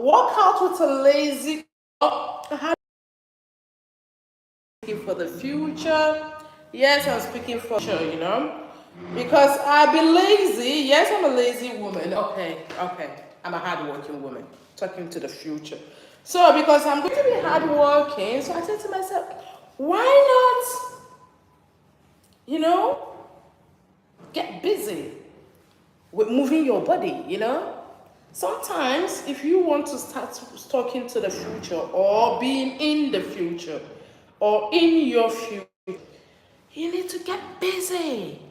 Walk out with a lazy. How speaking for the future? Yes, I'm speaking for sure. Because I be lazy. Yes, I'm a lazy woman. Okay. I'm a hardworking woman. Talking to the future. So because I'm going to be hardworking, so I said to myself, why not, you know, get busy with moving your body. Sometimes if you want to start talking to the future or being in the future or in your future, you need to get busy.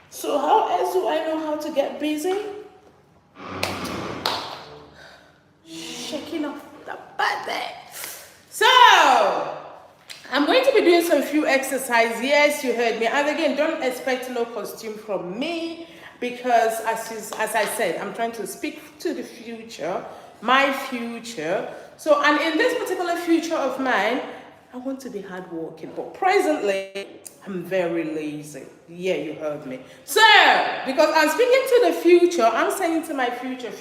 So how else do I know how to get busy? Shaking off the body. So I'm going to be doing some few exercises. Yes, you heard me. And again, don't expect no costume from me because as I said, I'm trying to speak to the future, my future. So, and in this particular future of mine, I want to be hardworking. But presently, I'm very lazy. Yeah, you heard me. So, because I'm speaking to the future, I'm saying to my future,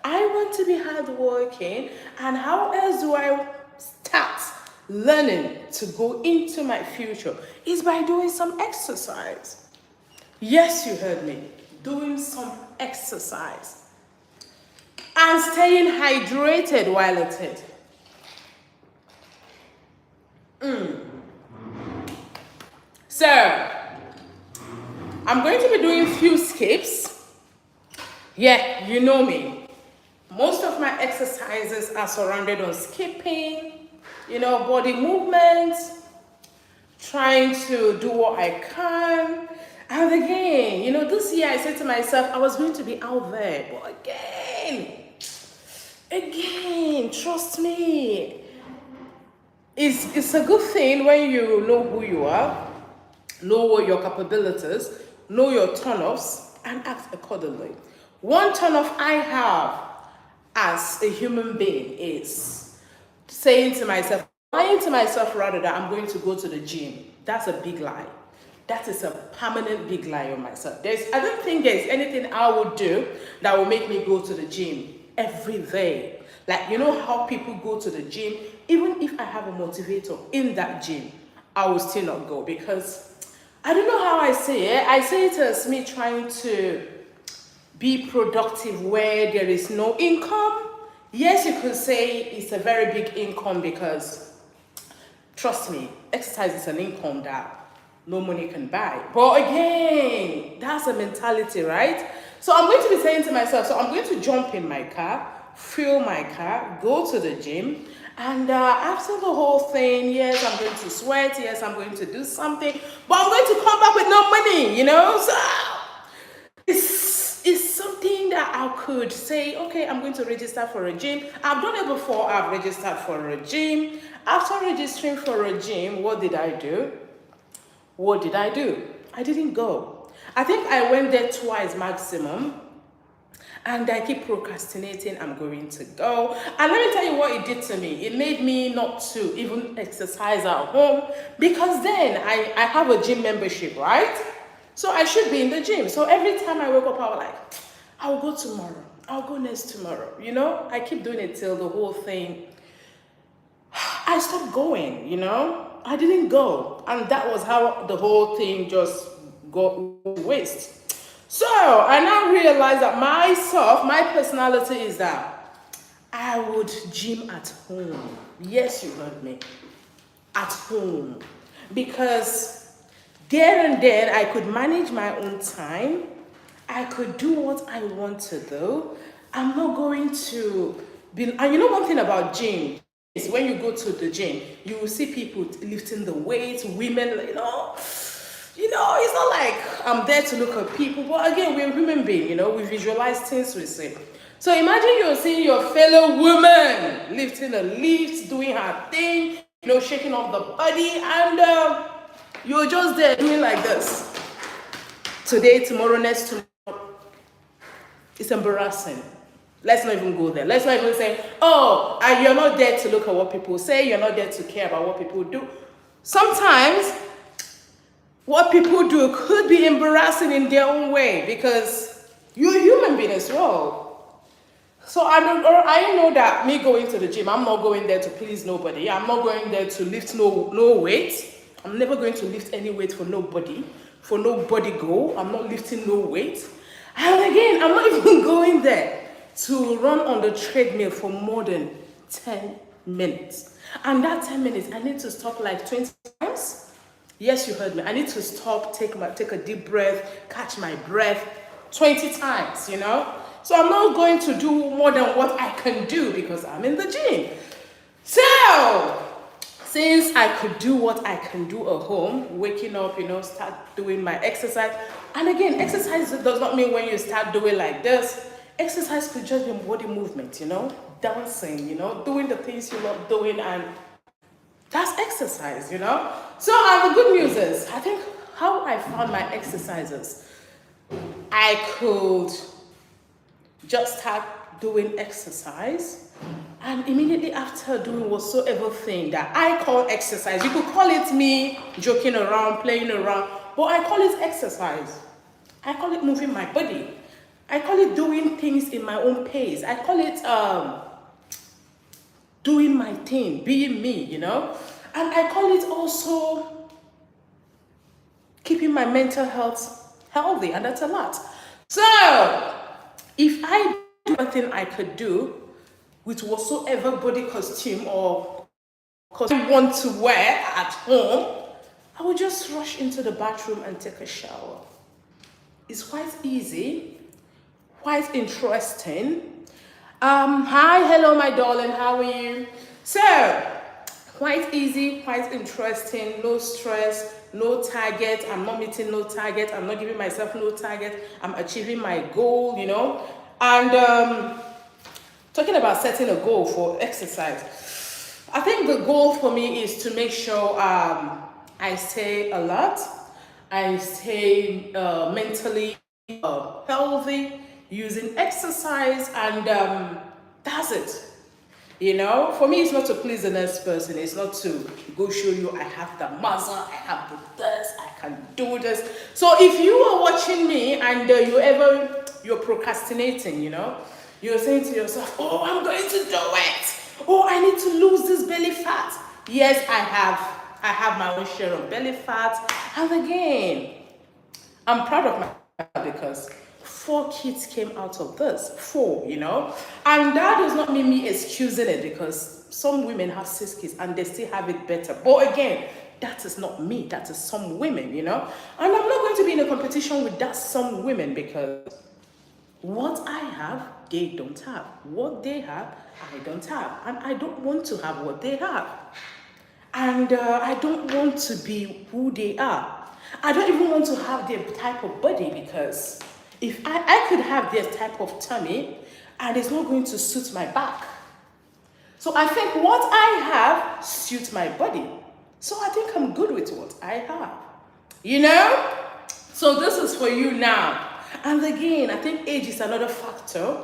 I want to be hardworking. And how else do I start learning to go into my future? Is by doing some exercise. Yes, you heard me. Doing some exercise. And staying hydrated while at it. So, I'm going to be doing few skips. Yeah, you know me. Most of my exercises are surrounded on skipping, body movements, trying to do what I can. And again, this year I said to myself, I was going to be out there. But again, trust me. It's a good thing when you know who you are, know what your capabilities, know your turn-offs, and act accordingly. One turn-off I have as a human being is saying to myself, lying to myself rather, that I'm going to go to the gym. That's a big lie. That is a permanent big lie on myself. I don't think there's anything I would do that will make me go to the gym every day. Like, you know how people go to the gym, even if I have a motivator in that gym, I will still not go because I don't know how I say it. I say it as me trying to be productive where there is no income. Yes, you could say it's a very big income because, trust me, exercise is an income that no money can buy. But again, that's a mentality, right? So I'm going to be saying to myself, so I'm going to jump in my car, fuel my car, go to the gym, and after the whole thing, yes, I'm going to sweat, yes, I'm going to do something, but I'm going to come back with no money. So it's something that I could say, okay, I'm going to register for a gym. I've done it before. I've registered for a gym. After registering for a gym, what did I do? I didn't go. I think I went there twice maximum. And I keep procrastinating, I'm going to go. And let me tell you what it did to me. It made me not to even exercise at home because then I have a gym membership, right? So I should be in the gym. So every time I wake up, I was like, I'll go tomorrow. I'll go next tomorrow. I keep doing it till the whole thing. I stopped going, I didn't go. And that was how the whole thing just got waste. So I now realize that my personality is that I would gym at home. Yes, you heard me. At home. Because there and then I could manage my own time. I could do what I want to do. I'm not going to be, and you know one thing about gym is when you go to the gym, you will see people lifting the weights, women, it's not like I'm there to look at people, but again, we're human beings, we visualize things we see. So imagine you're seeing your fellow woman lifting a lift, doing her thing, shaking off the body, and you're just there doing like this. Today, tomorrow, next tomorrow. It's embarrassing. Let's not even go there. Let's not even say, oh, and you're not there to look at what people say, you're not there to care about what people do. Sometimes, what people do could be embarrassing in their own way because you're a human being as well. So I know that me going to the gym, I'm not going there to please nobody. I'm not going there to lift no weight. I'm never going to lift any weight for nobody, for nobody goal. I'm not lifting no weight. And again, I'm not even going there to run on the treadmill for more than 10 minutes. And that 10 minutes, I need to stop like 20 times. Yes, you heard me. I need to stop, take a deep breath, catch my breath 20 times, you know? So I'm not going to do more than what I can do because I'm in the gym. So, since I could do what I can do at home, waking up, you know, start doing my exercise. And again, exercise does not mean when you start doing like this. Exercise could just be body movement, you know, dancing, you know, doing the things you love doing, and that's exercise, you know. So the good news is, I think how I found my exercises, I could just start doing exercise, and immediately after doing whatsoever thing that I call exercise, you could call it me joking around, playing around, but I call it exercise. I call it moving my body. I call it doing things in my own pace. I call it doing my thing, being me, you know. And I call it also keeping my mental health healthy, and that's a lot. So if I do nothing I could do with whatsoever body costume or costume I want to wear at home, I would just rush into the bathroom and take a shower. It's quite easy, quite interesting. Hi, hello, my darling, how are you? So, quite easy, quite interesting, no stress, no target. I'm not meeting no target. I'm not giving myself no target. I'm achieving my goal, you know. And talking about setting a goal for exercise, I think the goal for me is to make sure I stay alert, I stay mentally healthy using exercise, and that's it. You know, for me, it's not to please the next person. It's not to go show you I have the muscle, I have the this, I can do this. So if you are watching me and you're procrastinating, you know, you're saying to yourself, oh, I'm going to do it. Oh, I need to lose this belly fat. Yes, I have my own share of belly fat. And again, I'm proud of myself because 4 kids came out of this. 4, you know. And that does not mean me excusing it, because some women have 6 kids and they still have it better. But again, that is not me. That is some women, you know. And I'm not going to be in a competition with that some women, because what I have, they don't have. What they have, I don't have. And I don't want to have what they have. And I don't want to be who they are. I don't even want to have their type of body, because if I could have their type of tummy and it's not going to suit my back. So I think what I have suits my body. So I think I'm good with what I have. You know? So this is for you now. And again, I think age is another factor.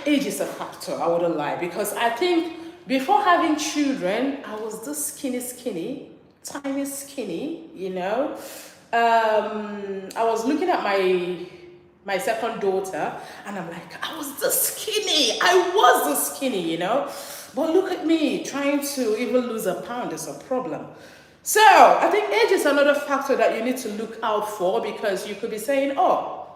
Age is a factor, I wouldn't lie, because I think before having children, I was this skinny, tiny skinny, you know. I was looking at my second daughter, and I'm like, I was this skinny, you know. But look at me, trying to even lose a pound is a problem. So I think age is another factor that you need to look out for, because you could be saying, oh,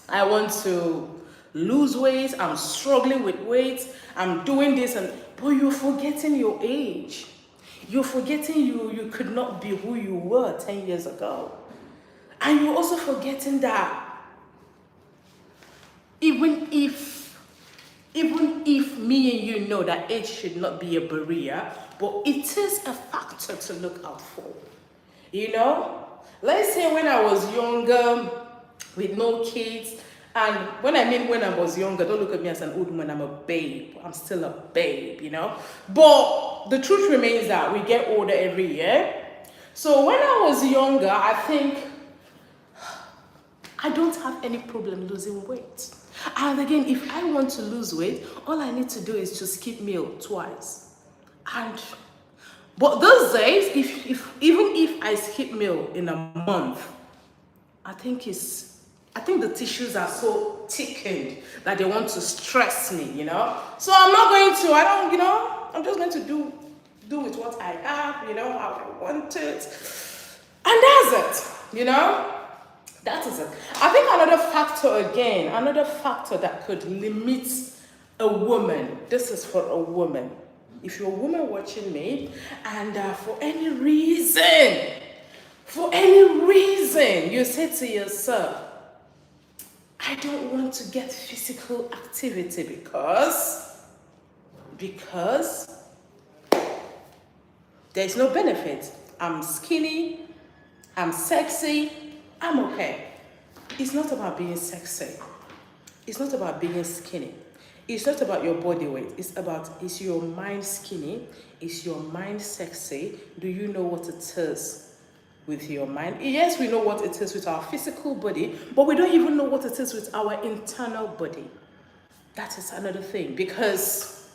I want to lose weight, I'm struggling with weight, I'm doing this, but you're forgetting your age. You're forgetting you could not be who you were 10 years ago. And you're also forgetting that even if me and you know that age should not be a barrier, but it is a factor to look out for. You know? Let's say when I was younger, with no kids, and when I was younger, don't look at me as an old woman, I'm a babe. I'm still a babe, you know? But the truth remains that we get older every year. So when I was younger, I think I don't have any problem losing weight. And again, if I want to lose weight, all I need to do is to skip meal twice. But those days, even if I skip meal in a month, I think it's I think the tissues are so thickened that they want to stress me, you know. So I'm not going to, I don't, you know, I'm just going to do with what I have, you know, how I want it. And that's it, you know. That is it. I think another factor that could limit a woman, this is for a woman. If you're a woman watching me, and for any reason, you say to yourself, I don't want to get physical activity because there's no benefit. I'm skinny, I'm sexy, I'm okay. It's not about being sexy. It's not about being skinny. It's not about your body weight. It's about, is your mind skinny? Is your mind sexy? Do you know what it is with your mind? Yes, we know what it is with our physical body, but we don't even know what it is with our internal body. That is another thing, because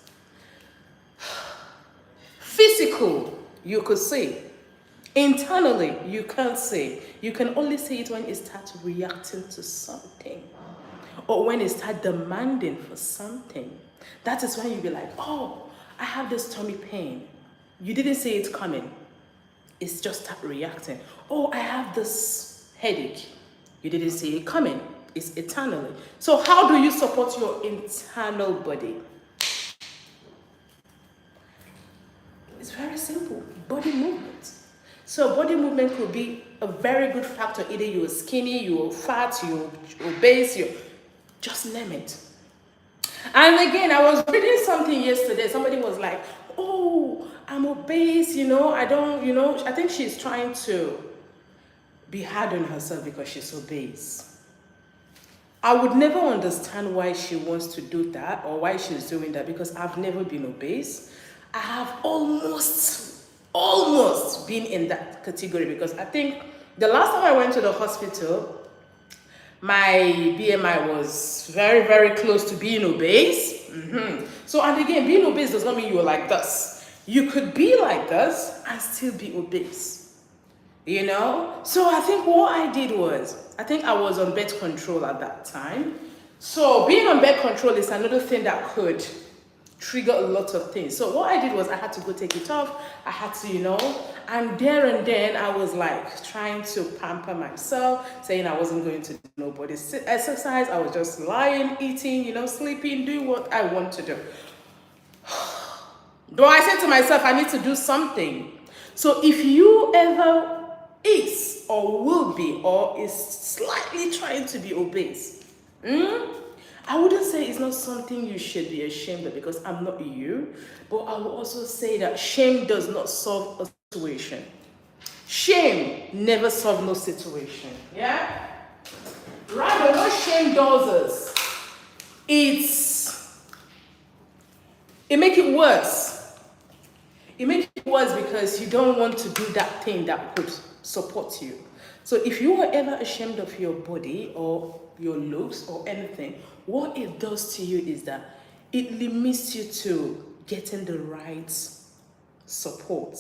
physical, you could see. Internally, you can't see. You can only see it when it starts reacting to something, or when it starts demanding for something. That is when you be like, oh, I have this tummy pain. You didn't see it coming. It's just start reacting. Oh, I have this headache. You didn't see it coming. It's internally. So how do you support your internal body? It's very simple. Body movement. So body movement could be a very good factor. Either you're skinny, you're fat, you're obese, you just name it. And again, I was reading something yesterday. Somebody was like, oh, I'm obese, you know, I don't, you know, I think she's trying to be hard on herself because she's obese. I would never understand why she wants to do that or why she's doing that, because I've never been obese. I have almost been in that category, because I think the last time I went to the hospital, my BMI was very, very close to being obese. So, and again, being obese does not mean you're like this. You could be like this and still be obese, you know? So I think what I did was, I think I was on birth control at that time. So being on birth control is another thing that could trigger a lot of things. So what I did was I had to go take it off. I had to, you know, and there and then I was like trying to pamper myself, saying I wasn't going to do nobody's exercise. I was just lying, eating, you know, sleeping, doing what I want to do. Though I said to myself, I need to do something. So if you ever is or will be or is slightly trying to be obese, I wouldn't say it's not something you should be ashamed of, because I'm not you, but I will also say that shame does not solve a situation. Shame never solves no situation. Yeah? Rather, what shame does is it makes it worse. It makes it worse because you don't want to do that thing that could support you. So if you are ever ashamed of your body or your looks or anything, what it does to you is that it limits you to getting the right support.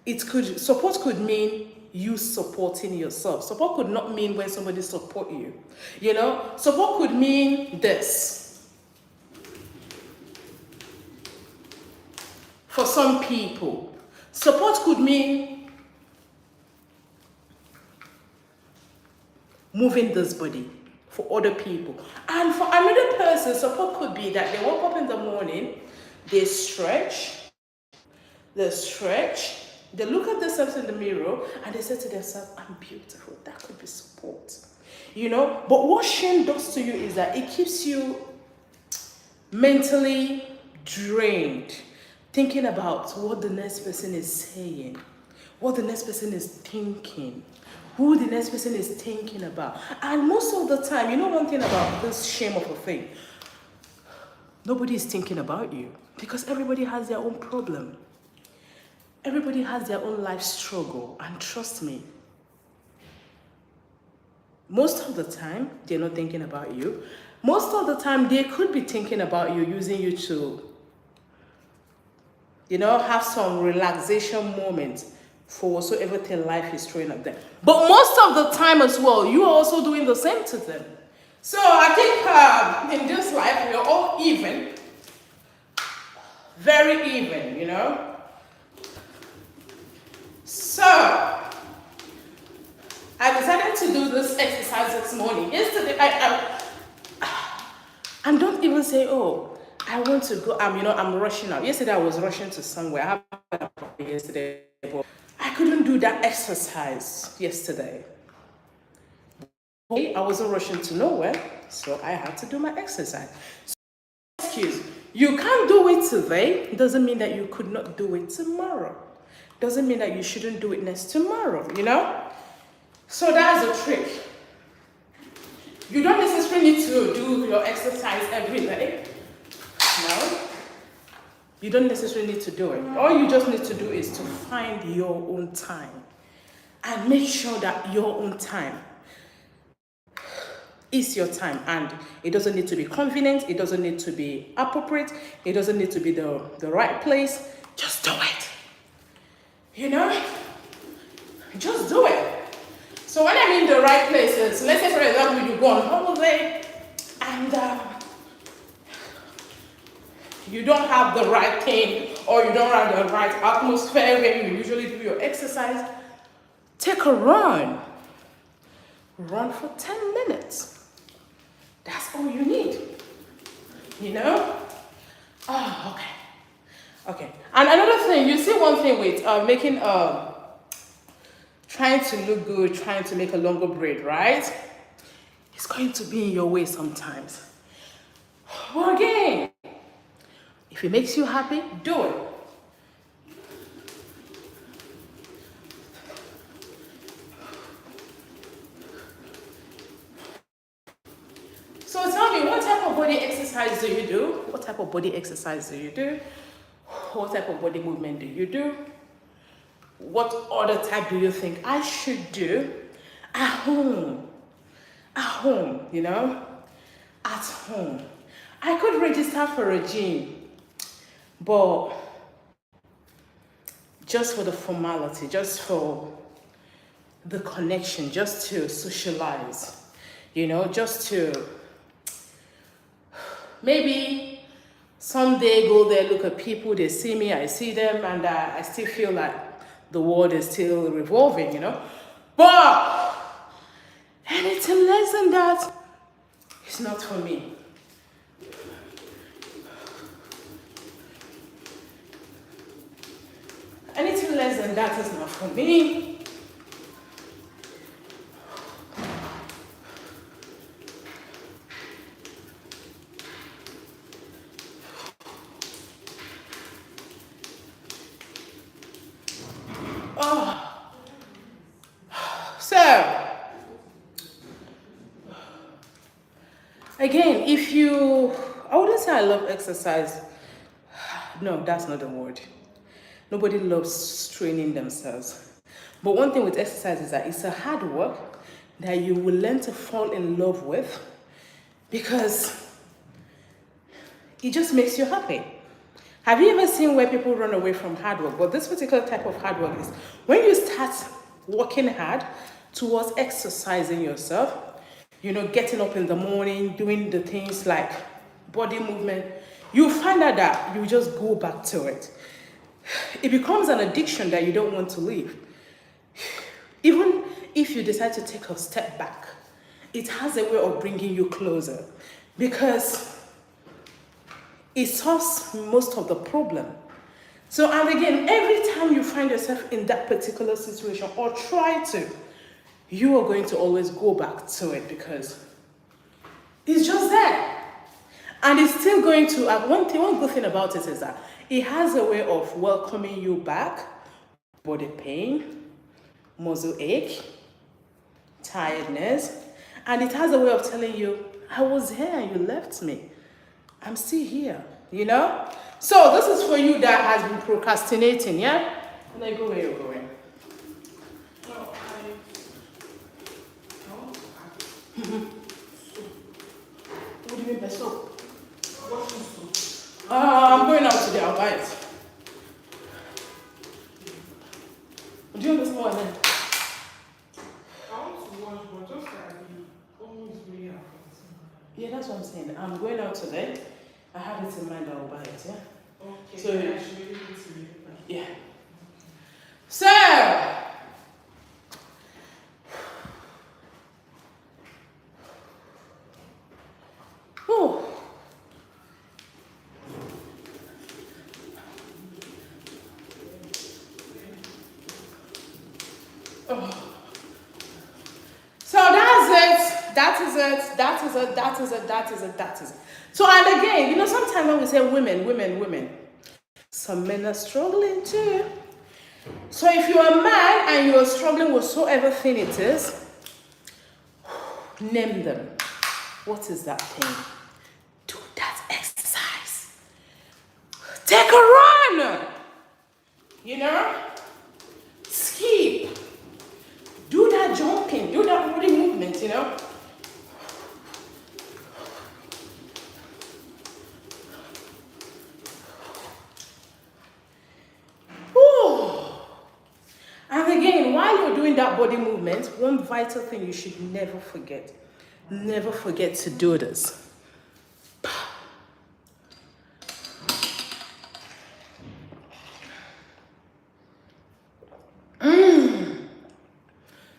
Support could mean you supporting yourself. Support could not mean when somebody support you. You know, support could mean this. For some people, support could mean moving this body for other people. And for another person, support could be that they woke up in the morning, they stretch, they look at themselves in the mirror, and they say to themselves, I'm beautiful. That could be support. You know, but what shame does to you is that it keeps you mentally drained, thinking about what the next person is saying, what the next person is thinking, who the next person is thinking about. And most of the time, you know one thing about this shame of a thing, nobody is thinking about you, because everybody has their own problem. Everybody has their own life struggle, and trust me, most of the time, they're not thinking about you. Most of the time, they could be thinking about you, using you to, you know, have some relaxation moment. for whatsoever thing life is throwing at them. But most of the time as well, you are also doing the same to them. So I think in this life, we are all even, very even, you know. So I decided to do this exercise this morning. Yesterday, and don't even say, oh, I want to go. I'm rushing out. Yesterday, I was rushing to somewhere. I had a problem yesterday, but I couldn't do that exercise yesterday. I wasn't rushing to nowhere, so I had to do my exercise. So, excuse, you can't do it today. Doesn't mean that you could not do it tomorrow. Doesn't mean that you shouldn't do it next tomorrow, you know? So that's the trick. You don't necessarily need to do your exercise every day. No. You don't necessarily need to do it. All you just need to do is to find your own time. And make sure that your own time is your time. And it doesn't need to be convenient. It doesn't need to be appropriate. It doesn't need to be the right place. Just do it. You know? Just do it. So when I mean the right places, let's say for example you go on holiday and you don't have the right thing or you don't have the right atmosphere where you usually do your exercise, take a run. Run for 10 minutes. That's all you need. You know? Oh, okay. Okay. And another thing, you see one thing with trying to look good, trying to make a longer braid, right? It's going to be in your way sometimes. But again, if it makes you happy, do it. So tell me, what type of body exercise do you do? What type of body exercise do you do? What type of body movement do you do? What other type do you think I should do at home? At home, you know? At home. I could register for a gym, but just for the formality, just for the connection, just to socialize, you know, just to maybe someday go there, look at people, they see me, I see them, and I still feel like the world is still revolving, you know. But anything less than that is not for me. Anything less than that is not for me. Again, I wouldn't say I love exercise. No, that's not the word. Nobody loves training themselves. But one thing with exercise is that it's a hard work that you will learn to fall in love with because it just makes you happy. Have you ever seen where people run away from hard work? But this particular type of hard work is when you start working hard towards exercising yourself, you know, getting up in the morning, doing the things like body movement, you find out that you just go back to it. It becomes an addiction that you don't want to leave. Even if you decide to take a step back, it has a way of bringing you closer because it solves most of the problem. So, and again, every time you find yourself in that particular situation or try to, you are going to always go back to it because it's just there. And it's still going to, one good thing about it is that it has a way of welcoming you back. Body pain, muscle ache, tiredness. And it has a way of telling you, I was here and you left me. I'm still here, you know? So this is for you that has been procrastinating, yeah? And I go where you're going. What do you mean by soap? I'm going out today, I'll buy it. Do it in mind, I'll buy it, yeah? Okay, So, I should really need to read it. yeah. So, whew. Oh. So that's it. That is it. That is it. That is it. That is it. That is it. So, and again, you know, sometimes when we say women, women, women, some men are struggling too. So if you're a man and you're struggling with whatsoever thing it is, name them. What is that thing? Do that exercise. Take a run. You know? Skip. Do that jumping. Do that body movement, you know? Whew. And again, while you're doing that body movement, one vital thing you should never forget. Never forget to do this.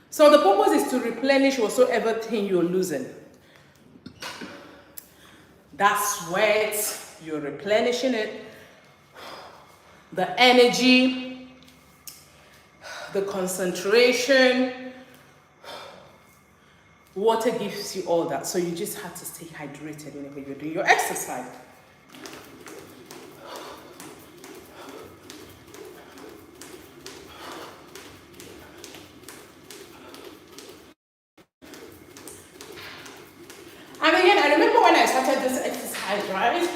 So the purpose is to replenish whatsoever thing you're losing. That sweat, you're replenishing it. The energy, the concentration. Water gives you all that. So you just have to stay hydrated whenever you're doing your exercise. And again, I remember when I started this exercise, right?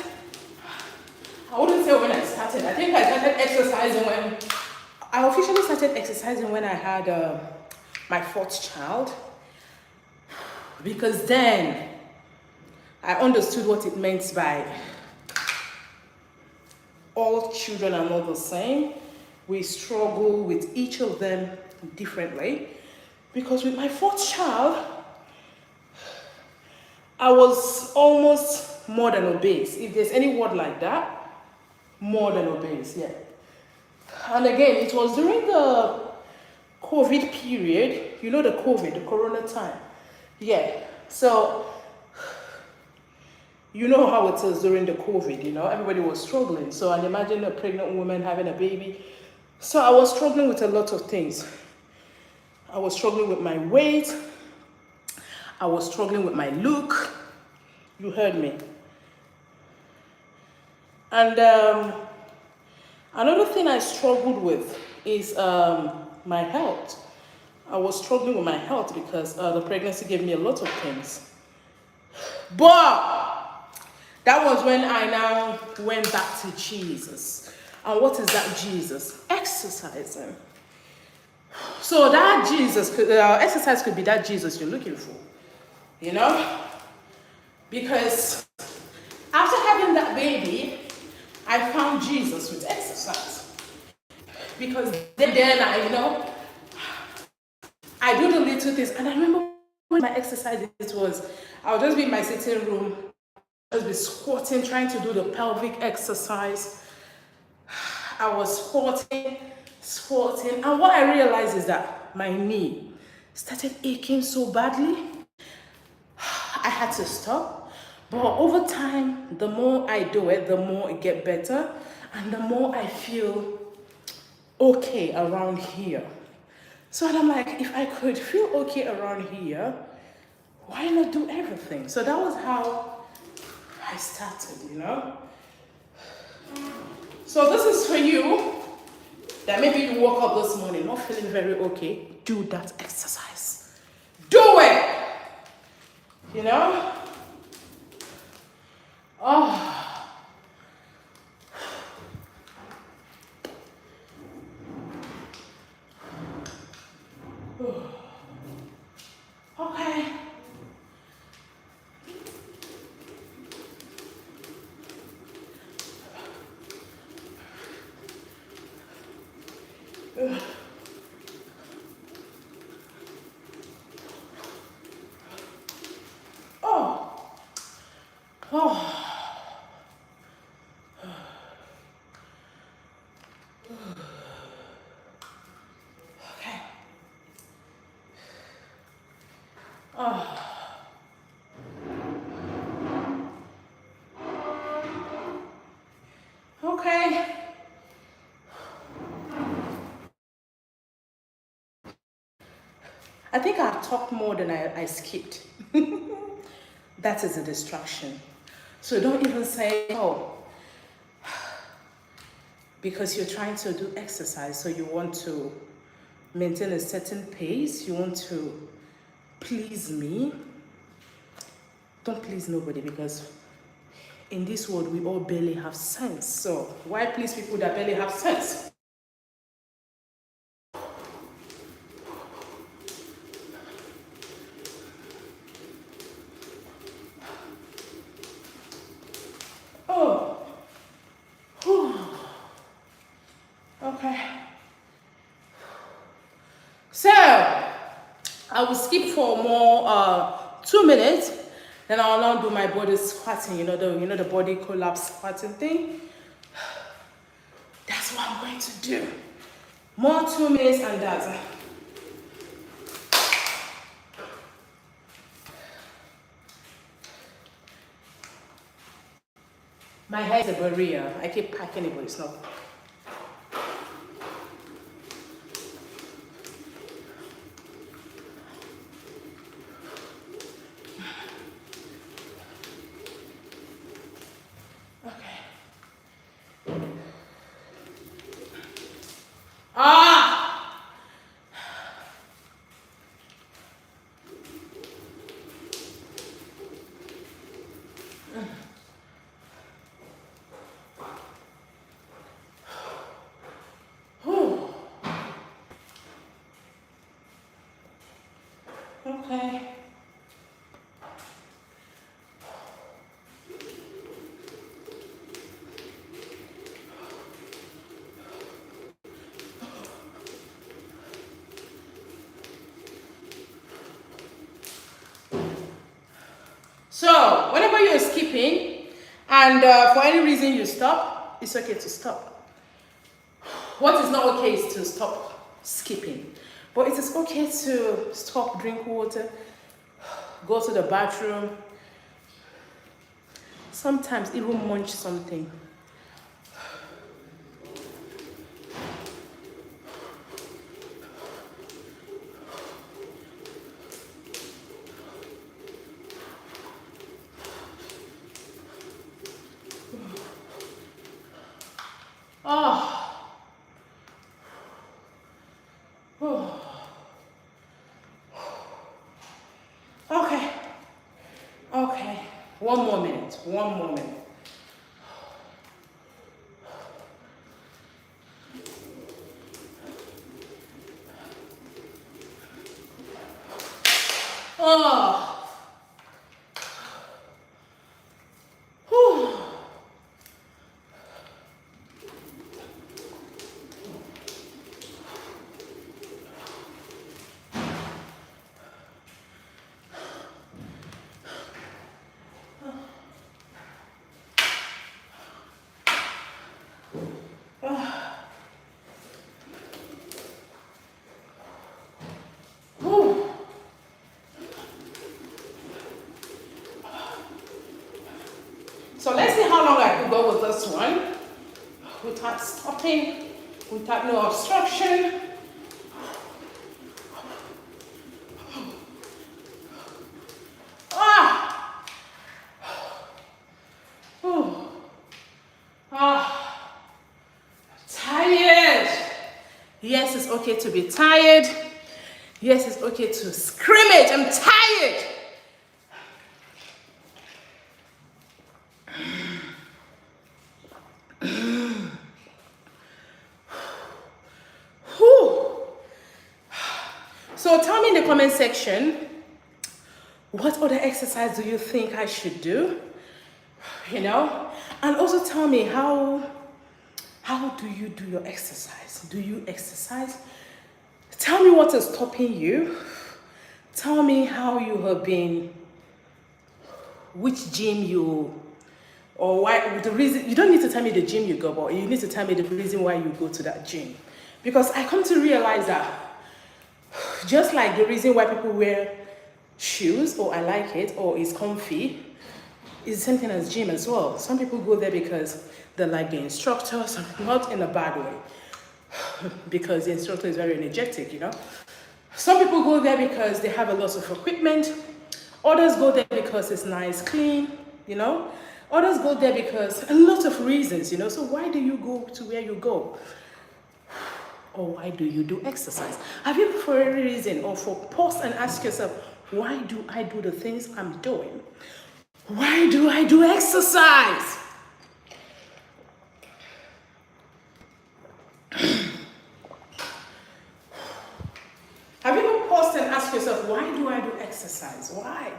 I wouldn't say when I started. I think I started exercising when I officially started exercising when I had my fourth child. Because then I understood what it meant by all children are not the same. We struggle with each of them differently. Because with my fourth child, I was almost more than obese. If there's any word like that, more than obese, yeah. And again, it was during the COVID period, you know, the COVID, the corona time. Yeah, so you know how it is during the COVID, you know, everybody was struggling. So and imagine a pregnant woman having a baby. So I was struggling with a lot of things. I was struggling with my weight. I was struggling with my look. You heard me. And another thing I struggled with is my health. I was struggling with my health because the pregnancy gave me a lot of things. But that was when I now went back to Jesus. And what is that Jesus? Exercising. So that Jesus, exercise could be that Jesus you're looking for. You know? Because after having that baby, I found Jesus with exercise. Because then I, you know, I do the little things. And I remember when my exercise was, I would just be in my sitting room, just be squatting, trying to do the pelvic exercise. I was squatting. And what I realized is that my knee started aching so badly. I had to stop. But over time, the more I do it, the more it gets better. And the more I feel okay around here. So I'm like, if I could feel okay around here, why not do everything? So that was how I started, you know? So this is for you, that maybe you woke up this morning not feeling very okay. Do that exercise. Do it! You know? Oh. Okay. Oh. Oh. Okay. I think I've talked more than I skipped. That is a distraction. So don't even say, oh, because you're trying to do exercise, so you want to maintain a certain pace, you want to please me. Don't please nobody, because in this world we all barely have sense. So why please people that barely have sense? Oh, whew. Okay. So I will skip for more 2 minutes. Then I'll now do my body squatting. The body collapse squatting thing. That's what I'm going to do. More 2 minutes and that's it. My hair is a barrier. I keep packing it, but it's not. Okay. Ah! Whew. Okay. So, whenever you're skipping and for any reason you stop, it's okay to stop. What is not okay is to stop skipping. But it is okay to stop, drink water, go to the bathroom, sometimes even munch something. Oh. Oh. Okay. Okay. One more minute. One more minute. Oh. Whew. Whew. So let's see how long I could go with this one without stopping, without no obstruction. Ah! Whew. Ah! Tired. Yes, it's okay to be tired. Yes, it's okay to scrimmage. I'm tired. Whew. So tell me in the comment section, what other exercise do you think I should do? And also tell me how do you do your exercise? Do you exercise? Tell me what is stopping you. Tell me how you have been, which gym or why, the reason. You don't need to tell me the gym you go, but you need to tell me the reason why you go to that gym. Because I come to realize that just like the reason why people wear shoes, or I like it, or it's comfy, it's the same thing as gym as well. Some people go there because they like the instructor, not in a bad way, because the instructor is very energetic, you know. Some people go there because they have a lot of equipment. Others go there because it's nice, clean, you know. Others go there because a lot of reasons, you know. So why do you go to where you go? Or why do you do exercise? Have you for any reason or for pause and ask yourself, why do I do the things I'm doing? Why do I do exercise? Have you ever paused and asked yourself, why do I do exercise? Why?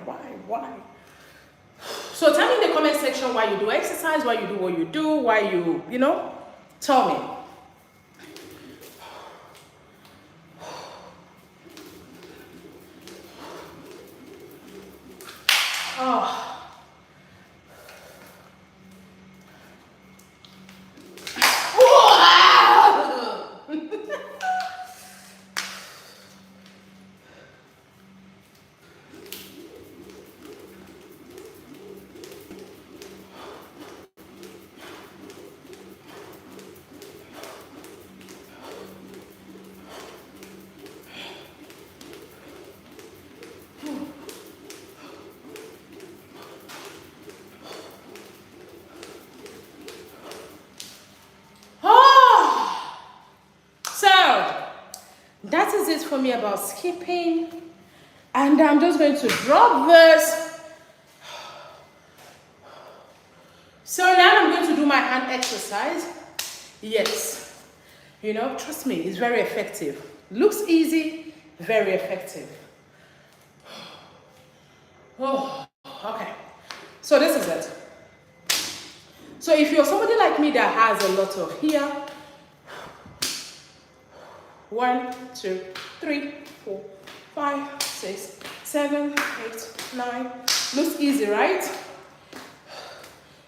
So tell me in the comment section why you do exercise, why you do what you do, why you know, tell me. Oh. That is it for me about skipping, and I'm just going to drop this. So now I'm going to do my hand exercise. Yes, you know, trust me, it's very effective. Looks easy, very effective. Oh, okay. So this is it. So if you're somebody like me that has a lot of here, 1, 2, 3, 4, 5, 6, 7, 8, 9. Looks easy, right?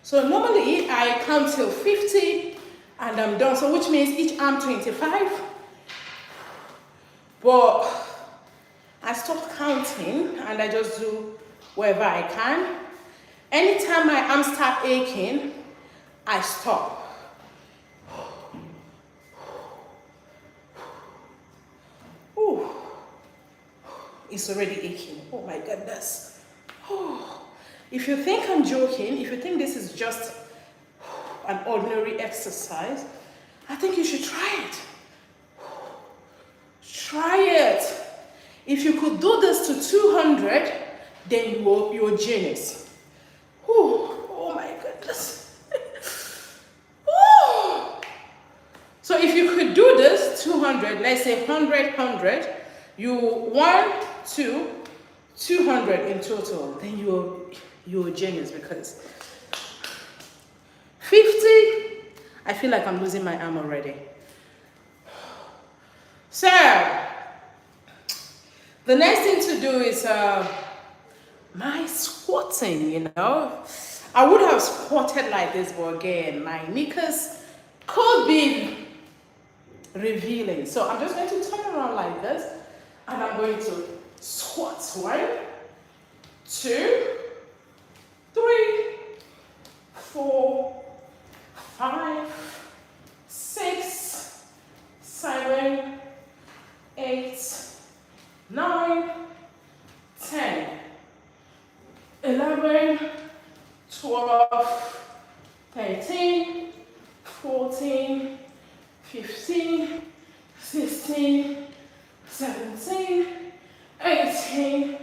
So normally I count till 50 and I'm done. So which means each arm 25. But I stopped counting and I just do wherever I can. Anytime my arms start aching, I stop. Ooh. It's already aching. Oh my goodness. Oh. If you think I'm joking, if you think this is just an ordinary exercise, I think you should try it. Try it. If you could do this to 200, then you're a genius. Whew. Oh my goodness. So if you could do this 200, let's say 100, you 1, 2, 200 in total, then you're a genius, because 50, I feel like I'm losing my arm already. So the next thing to do is my squatting, you know. I would have squatted like this, but again, my knees could be revealing. So I'm just going to turn around like this and I'm going to squat. 1, 2, 3, 4, 5, 6, 7, 8, 9, 10, 11, 12, 13, 14, 15, 16, 17, 18,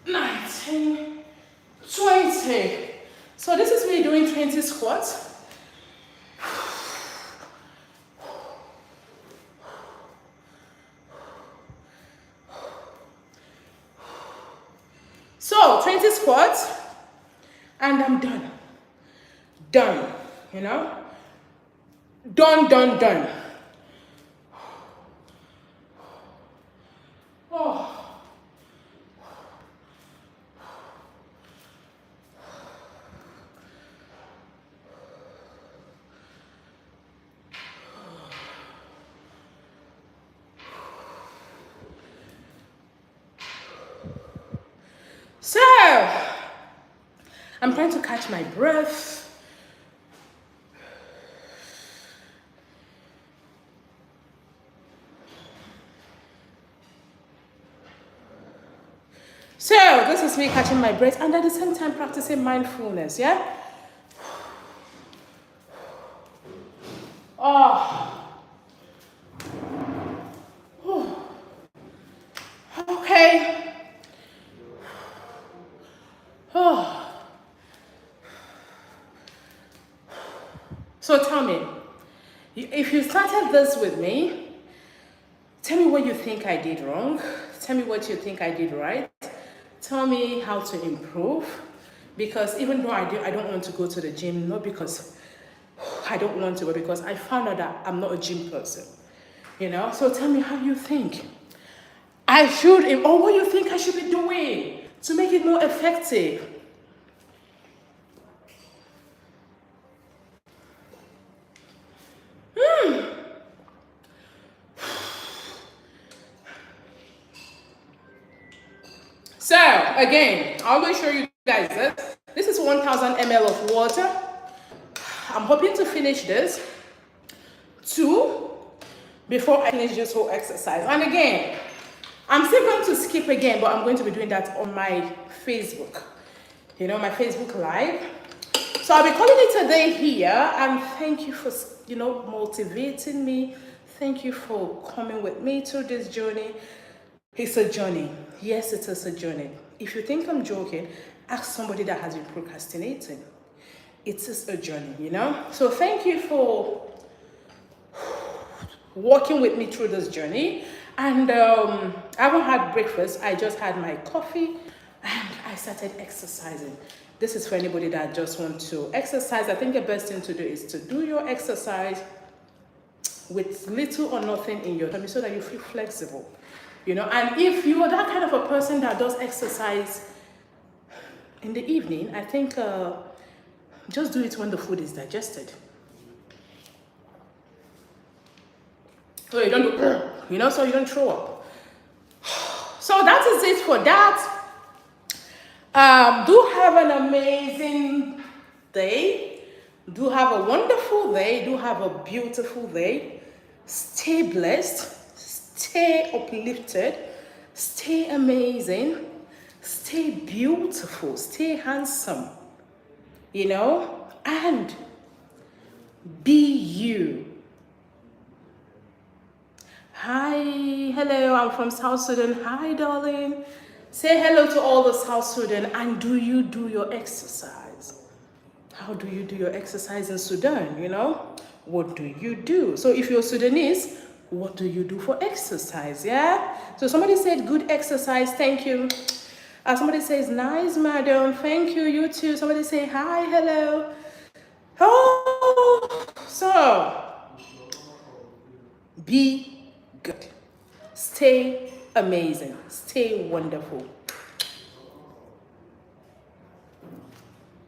19, 20. So this is me doing 20 squats. So 20 squats and I'm done. Done, you know? Done. Oh. I'm trying to catch my breath. So this is me catching my breath and at the same time practicing mindfulness, yeah? Oh. Okay. Oh. So tell me, if you started this with me, tell me what you think I did wrong. Tell me what you think I did right. Tell me how to improve. Because even though I don't want to go to the gym, not because I don't want to, but because I found out that I'm not a gym person. You know? So tell me how you think I should, or what you think I should be doing to make it more effective. So again, I will show you guys this. This is 1000 ml of water. I'm hoping to finish this too before I finish this whole exercise. And again, I'm still going to skip again, but I'm going to be doing that on my Facebook. You know, my Facebook Live. So I'll be calling it a day here, and thank you for, motivating me. Thank you for coming with me through this journey. It's a journey. Yes, it is a journey. If you think I'm joking, ask somebody that has been procrastinating. It is a journey, you know? So thank you for walking with me through this journey. And I haven't had breakfast. I just had my coffee and I started exercising. This is for anybody that just wants to exercise. I think the best thing to do is to do your exercise with little or nothing in your tummy so that you feel flexible. You know, and if you are that kind of a person that does exercise in the evening, I think just do it when the food is digested. So you don't do, so you don't throw up. So that is it for that. Do have an amazing day. Do have a wonderful day. Do have a beautiful day. Stay blessed. Stay uplifted. Stay amazing. Stay beautiful. Stay handsome. And be you. Hi, hello, I'm from South Sudan. Hi, darling. Say hello to all the South Sudan. And do you do your exercise? How do you do your exercise in Sudan, What do you do? So if you're Sudanese, what do you do for exercise, yeah? So somebody said good exercise, thank you. Somebody says, nice, madam, thank you, you too. Somebody say, hi, hello. Oh, so be good. Stay amazing. Stay wonderful.